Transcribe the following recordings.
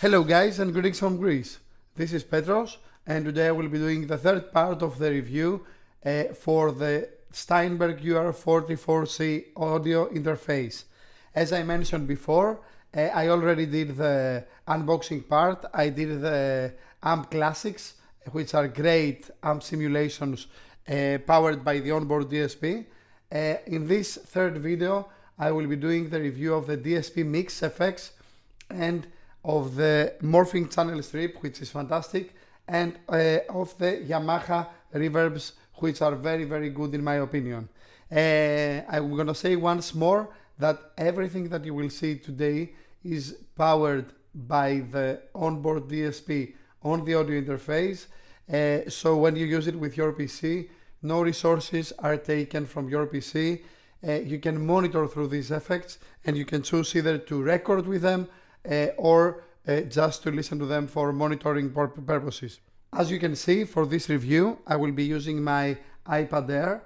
Hello guys and greetings from Greece. This is Petros and today I will be doing the third part of the review for the Steinberg UR44C audio interface. As I mentioned before, I already did the unboxing part. I did the amp classics, which are great amp simulations powered by the onboard DSP. In this third video I will be doing the review of the DSP Mix FX and of the Morphing Channel Strip, which is fantastic, and of the Yamaha Reverbs, which are very good in my opinion. I'm gonna say once more that everything that you will see today is powered by the onboard DSP on the audio interface. So when you use it with your PC, no resources are taken from your PC. You can monitor through these effects and you can choose either to record with them or just to listen to them for monitoring purposes. As you can see, for this review I will be using my iPad Air.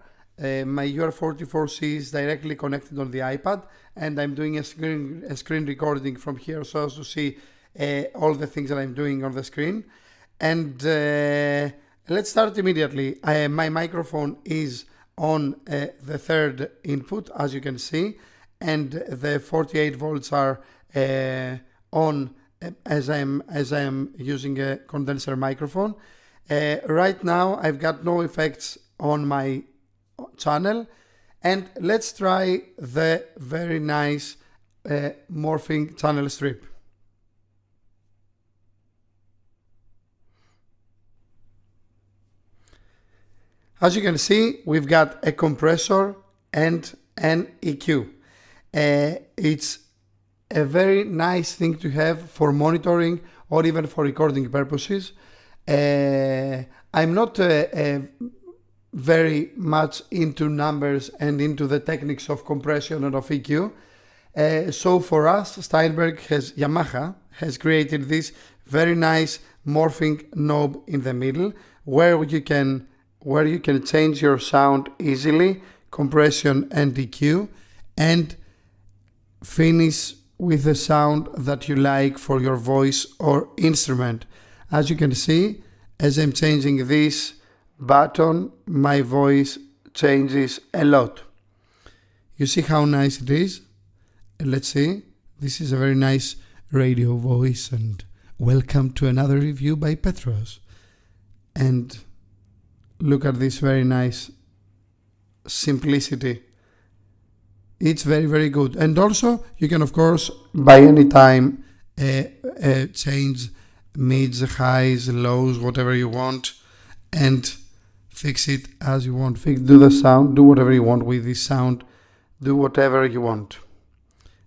My UR44C is directly connected on the iPad and I'm doing a screen recording from here so as to see all the things that I'm doing on the screen. And let's start immediately. My microphone is on the third input, as you can see, and the 48 volts are on as I'm using a condenser microphone. Right now I've got no effects on my channel, and let's try the very nice Morphing Channel Strip. As you can see, we've got a compressor and an EQ. It's a very nice thing to have for monitoring or even for recording purposes. I'm not very much into numbers and into the techniques of compression and of EQ. So for us, Yamaha has created this very nice morphing knob in the middle where you can change your sound easily, compression and EQ, and finish with the sound that you like for your voice or instrument. As you can see, as I'm changing this button, my voice changes a lot. You see how nice it is? Let's see. This is a very nice radio voice, and welcome to another review by Petros. And look at this very nice simplicity. It's very good. And also you can of course by any time change mids, highs, lows, whatever you want, and fix it as you want. Do the sound, do whatever you want with this sound, do whatever you want.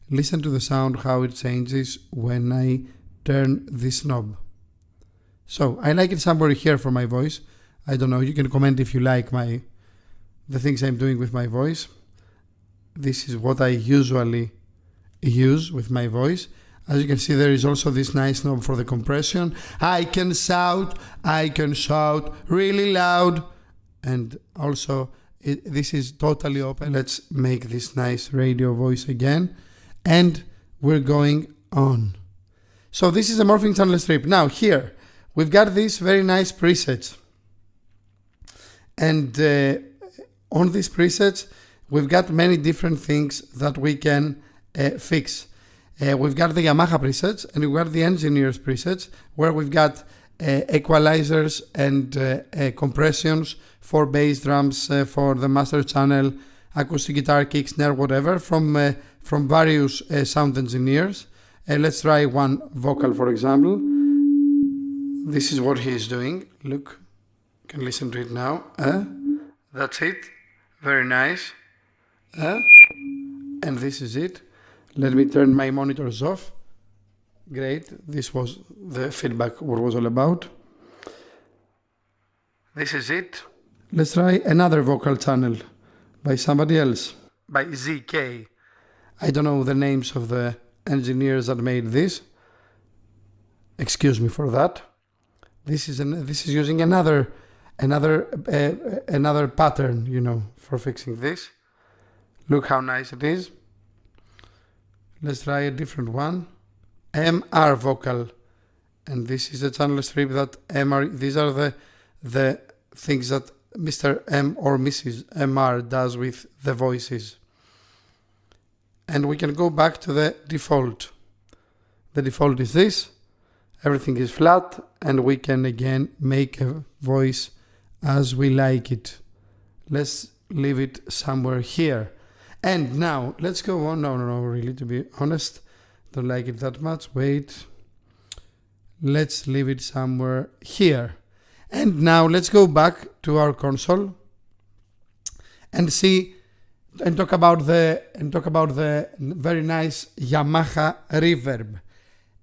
Listen to the sound, how it changes when I turn this knob. So I like it somewhere here for my voice. I don't know, you can comment if you like the things I'm doing with my voice. This is what I usually use with my voice. As you can see, there is also this nice knob for the compression. I can shout really loud, and also this is totally open. Let's make this nice radio voice again, and we're going on. So this is a Morphing Channel Strip. Now here we've got these very nice presets, and on these presets we've got many different things that we can fix. We've got the Yamaha presets and we've got the engineers presets, where we've got equalizers and compressions for bass drums, for the master channel, acoustic guitar, kick, snare, whatever, from various sound engineers. Let's try one vocal, for example. This is what he is doing. Look, you can listen to it now. That's it. Very nice. And this is it. Let me turn my monitors off. Great. This was the feedback, what was all about. This is it. Let's try another vocal channel by somebody else, by ZK. I don't know the names of the engineers that made this. Excuse me for that. This is using another pattern, you know, for fixing this. Look how nice it is. Let's try a different one. MR vocal and this is the channel strip that these are the things that Mr. M or Mrs. MR does with the voices. And we can go back to the default. The default is this. Everything is flat, and we can again make a voice as we like it. Let's leave it somewhere here. And now let's go on. No, really, to be honest, don't like it that much. Wait. Let's leave it somewhere here. And now let's go back to our console and see and talk about the very nice Yamaha Reverb.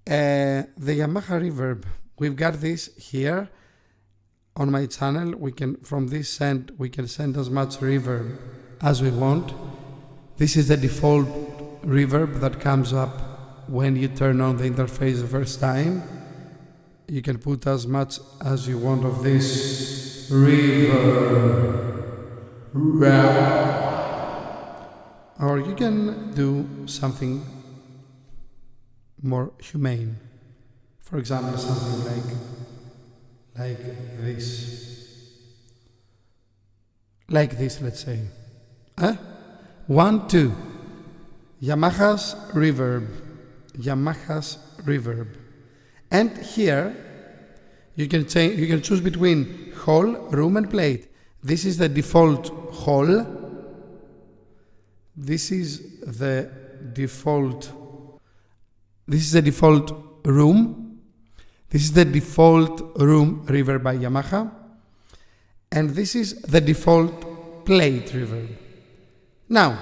The Yamaha Reverb, we've got this here on my channel. We can, from this end, we can send as much reverb as we want. This is the default reverb that comes up when you turn on the interface the first time. You can put as much as you want of this reverb. Or you can do something more humane. For example, something like this. Like this, let's say. 1, 2. Yamaha's Reverb. Yamaha's Reverb. And here you can change. You can choose between hall, room, and plate. This is the default hall. This is the default. This is the default room. This is the default room reverb by Yamaha. And this is the default plate reverb. Now,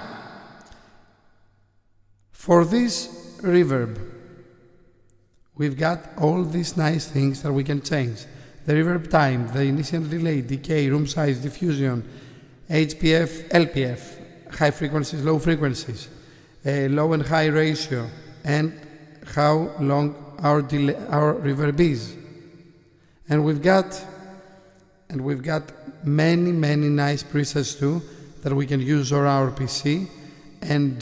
for this reverb, we've got all these nice things that we can change. The reverb time, the initial delay, decay, room size, diffusion, HPF, LPF, high frequencies, low frequencies, low and high ratio, and how long our reverb is. And we've got many nice presets too that we can use on our PC, and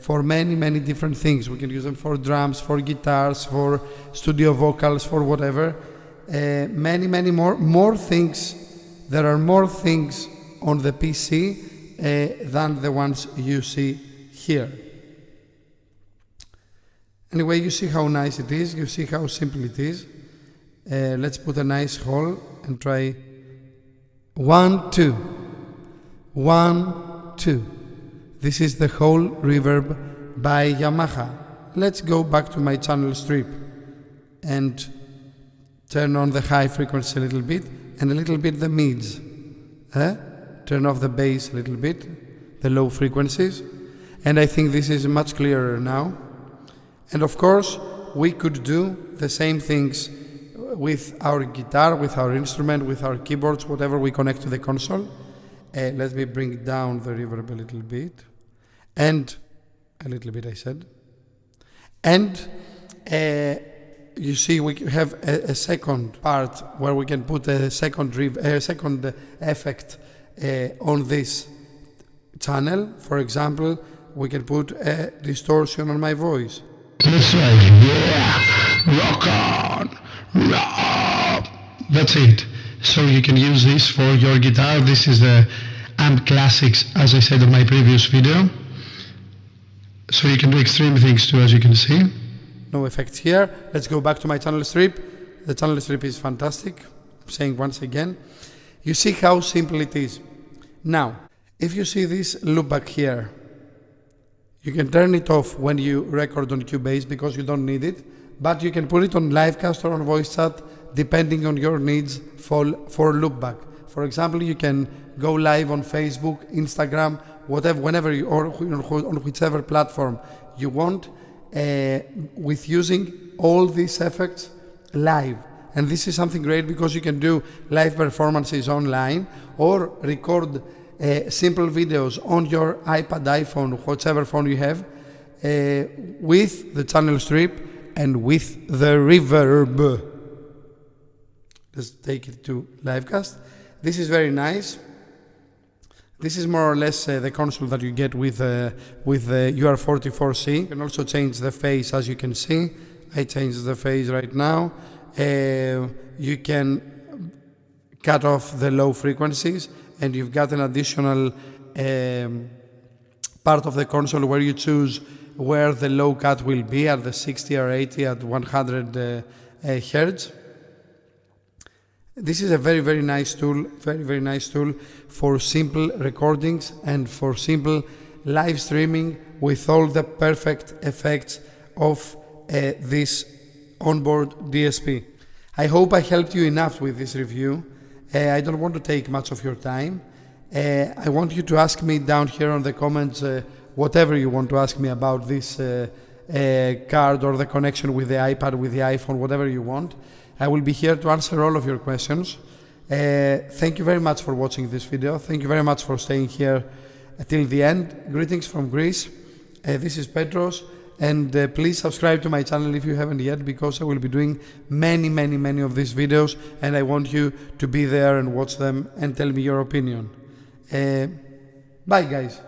for many different things. We can use them for drums, for guitars, for studio vocals, for whatever. Many more things. There are more things on the PC than the ones you see here. Anyway, you see how nice it is. You see how simple it is. Let's put a nice hole and try 1, 2. 1, 2. This is the whole reverb by Yamaha. Let's go back to my channel strip and turn on the high frequency a little bit and a little bit the mids. Turn off the bass a little bit, the low frequencies. And I think this is much clearer now. And of course, we could do the same things with our guitar, with our instrument, with our keyboards, whatever we connect to the console. Let me bring down the reverb a little bit. And a little bit, I said. And you see, we have a second part where we can put a second effect on this channel. For example, we can put a distortion on my voice. Rock on, rock. That's it. So you can use this for your guitar. This is the Amp Classics, as I said in my previous video. So you can do extreme things too, as you can see. No effects here. Let's go back to my channel strip. The channel strip is fantastic. I'm saying once again. You see how simple it is. Now, if you see this loopback here, you can turn it off when you record on Cubase because you don't need it, but you can put it on Livecast or on voice chat depending on your needs for loopback. For example, you can go live on Facebook, Instagram, whatever, whenever you, or on whichever platform you want, with using all these effects live. And this is something great because you can do live performances online or record simple videos on your iPad, iPhone, whichever phone you have, with the channel strip and with the reverb. Let's take it to Livecast. This is very nice. This is more or less the console that you get with the UR44C. You can also change the phase, as you can see. I changed the phase right now. You can cut off the low frequencies, and you've got an additional part of the console where you choose where the low cut will be, at the 60 or 80, at 100 Hertz. This is a very nice tool, very nice tool for simple recordings and for simple live streaming with all the perfect effects of this onboard DSP. I hope I helped you enough with this review. I don't want to take much of your time. I want you to ask me down here on the comments whatever you want to ask me about this card or the connection with the iPad, with the iPhone, whatever you want. I will be here to answer all of your questions. Thank you very much for watching this video. Thank you very much for staying here till the end. Greetings from Greece. This is Petros, and please subscribe to my channel if you haven't yet, because I will be doing many of these videos, and I want you to be there and watch them and tell me your opinion. Bye guys.